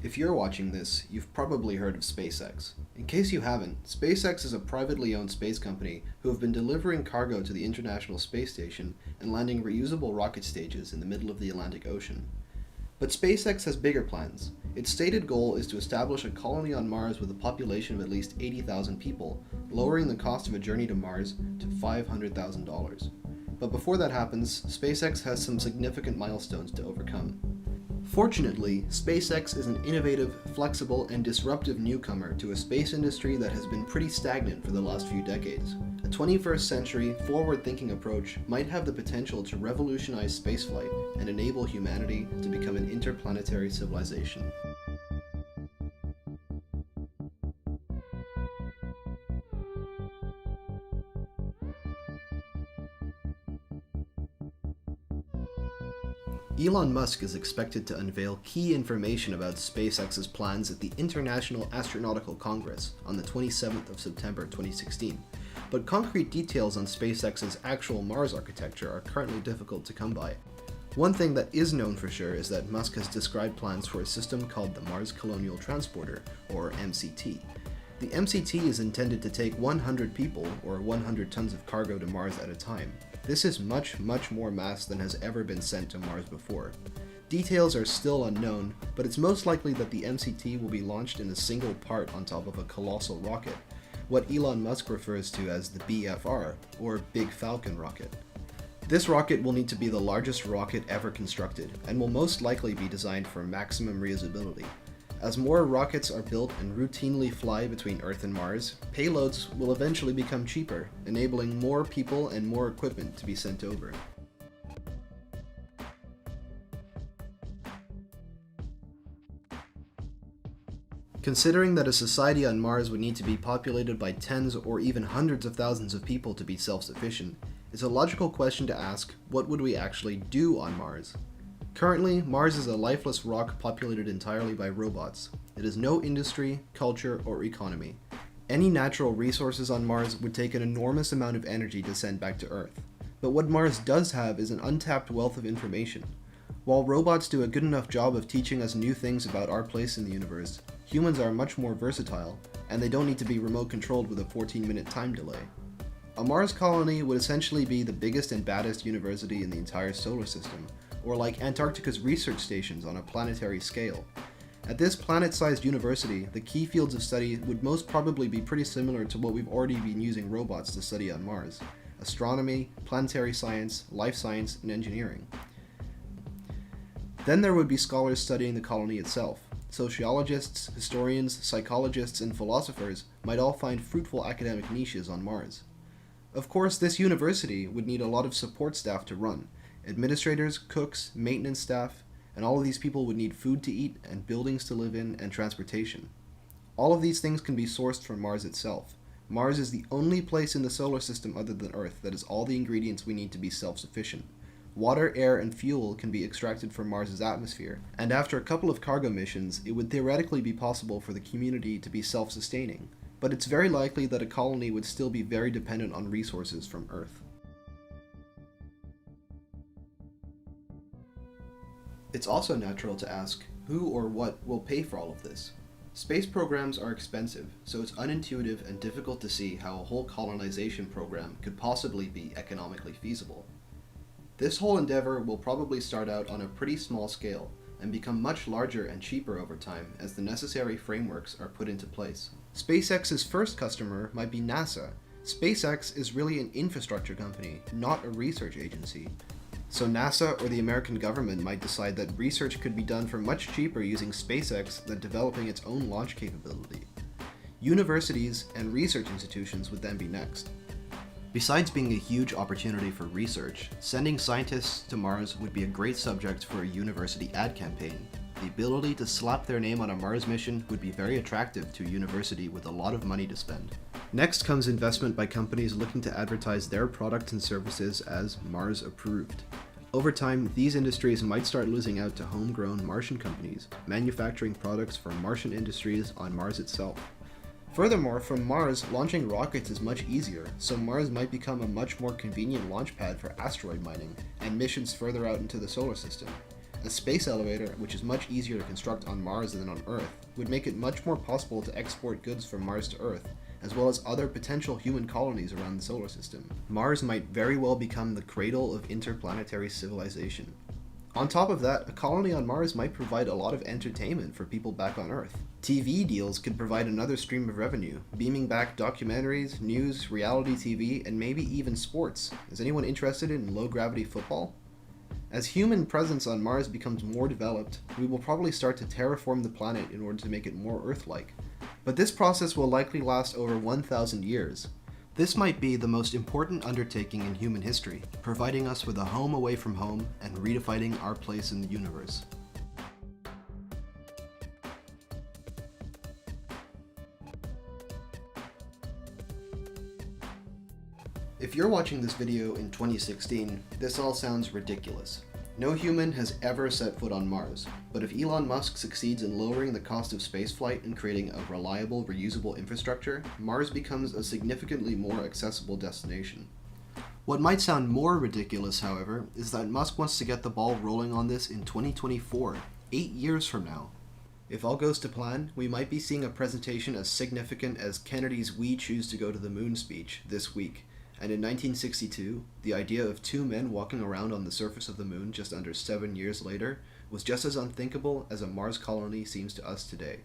If you're watching this, you've probably heard of SpaceX. In case you haven't, SpaceX is a privately owned space company who have been delivering cargo to the International Space Station and landing reusable rocket stages in the middle of the Atlantic Ocean. But SpaceX has bigger plans. Its stated goal is to establish a colony on Mars with a population of at least 80,000 people, lowering the cost of a journey to Mars to $500,000. But before that happens, SpaceX has some significant milestones to overcome. Fortunately, SpaceX is an innovative, flexible, and disruptive newcomer to a space industry that has been pretty stagnant for the last few decades. A 21st century, forward-thinking approach might have the potential to revolutionize spaceflight and enable humanity to become an interplanetary civilization. Elon Musk is expected to unveil key information about SpaceX's plans at the International Astronautical Congress on the 27th of September 2016, but concrete details on SpaceX's actual Mars architecture are currently difficult to come by. One thing that is known for sure is that Musk has described plans for a system called the Mars Colonial Transporter, or MCT. The MCT is intended to take 100 people, or 100 tons of cargo to Mars at a time. This is much more mass than has ever been sent to Mars before. Details are still unknown, but it's most likely that the MCT will be launched in a single part on top of a colossal rocket, what Elon Musk refers to as the BFR, or Big Falcon rocket. This rocket will need to be the largest rocket ever constructed, and will most likely be designed for maximum reusability. As more rockets are built and routinely fly between Earth and Mars, payloads will eventually become cheaper, enabling more people and more equipment to be sent over. Considering that a society on Mars would need to be populated by tens or even hundreds of thousands of people to be self-sufficient, it's a logical question to ask, what would we actually do on Mars? Currently, Mars is a lifeless rock populated entirely by robots. It has no industry, culture, or economy. Any natural resources on Mars would take an enormous amount of energy to send back to Earth. But what Mars does have is an untapped wealth of information. While robots do a good enough job of teaching us new things about our place in the universe, humans are much more versatile, and they don't need to be remote controlled with a 14-minute time delay. A Mars colony would essentially be the biggest and baddest university in the entire solar system, or like Antarctica's research stations on a planetary scale. At this planet-sized university, the key fields of study would most probably be pretty similar to what we've already been using robots to study on Mars: astronomy, planetary science, life science, and engineering. Then there would be scholars studying the colony itself. Sociologists, historians, psychologists, and philosophers might all find fruitful academic niches on Mars. Of course, this university would need a lot of support staff to run: administrators, cooks, maintenance staff, and all of these people would need food to eat and buildings to live in and transportation. All of these things can be sourced from Mars itself. Mars is the only place in the solar system other than Earth that has all the ingredients we need to be self-sufficient. Water, air, and fuel can be extracted from Mars's atmosphere, and after a couple of cargo missions, it would theoretically be possible for the community to be self-sustaining. But it's very likely that a colony would still be very dependent on resources from Earth. It's also natural to ask, who or what will pay for all of this? Space programs are expensive, so it's unintuitive and difficult to see how a whole colonization program could possibly be economically feasible. This whole endeavor will probably start out on a pretty small scale, and become much larger and cheaper over time as the necessary frameworks are put into place. SpaceX's first customer might be NASA. SpaceX is really an infrastructure company, not a research agency. So NASA or the American government might decide that research could be done for much cheaper using SpaceX than developing its own launch capability. Universities and research institutions would then be next. Besides being a huge opportunity for research, sending scientists to Mars would be a great subject for a university ad campaign. The ability to slap their name on a Mars mission would be very attractive to a university with a lot of money to spend. Next comes investment by companies looking to advertise their products and services as Mars approved. Over time, these industries might start losing out to homegrown Martian companies, manufacturing products for Martian industries on Mars itself. Furthermore, from Mars, launching rockets is much easier, so Mars might become a much more convenient launch pad for asteroid mining and missions further out into the solar system. A space elevator, which is much easier to construct on Mars than on Earth, would make it much more possible to export goods from Mars to Earth, as well as other potential human colonies around the solar system. Mars might very well become the cradle of interplanetary civilization. On top of that, a colony on Mars might provide a lot of entertainment for people back on Earth. TV deals could provide another stream of revenue, beaming back documentaries, news, reality TV, and maybe even sports. Is anyone interested in low-gravity football? As human presence on Mars becomes more developed, we will probably start to terraform the planet in order to make it more Earth-like. But this process will likely last over 1,000 years. This might be the most important undertaking in human history, providing us with a home away from home and redefining our place in the universe. If you're watching this video in 2016, this all sounds ridiculous. No human has ever set foot on Mars, but if Elon Musk succeeds in lowering the cost of spaceflight and creating a reliable, reusable infrastructure, Mars becomes a significantly more accessible destination. What might sound more ridiculous, however, is that Musk wants to get the ball rolling on this in 2024, 8 years from now. If all goes to plan, we might be seeing a presentation as significant as Kennedy's "We Choose to Go to the Moon" speech this week. And in 1962, the idea of two men walking around on the surface of the moon just under 7 years later was just as unthinkable as a Mars colony seems to us today.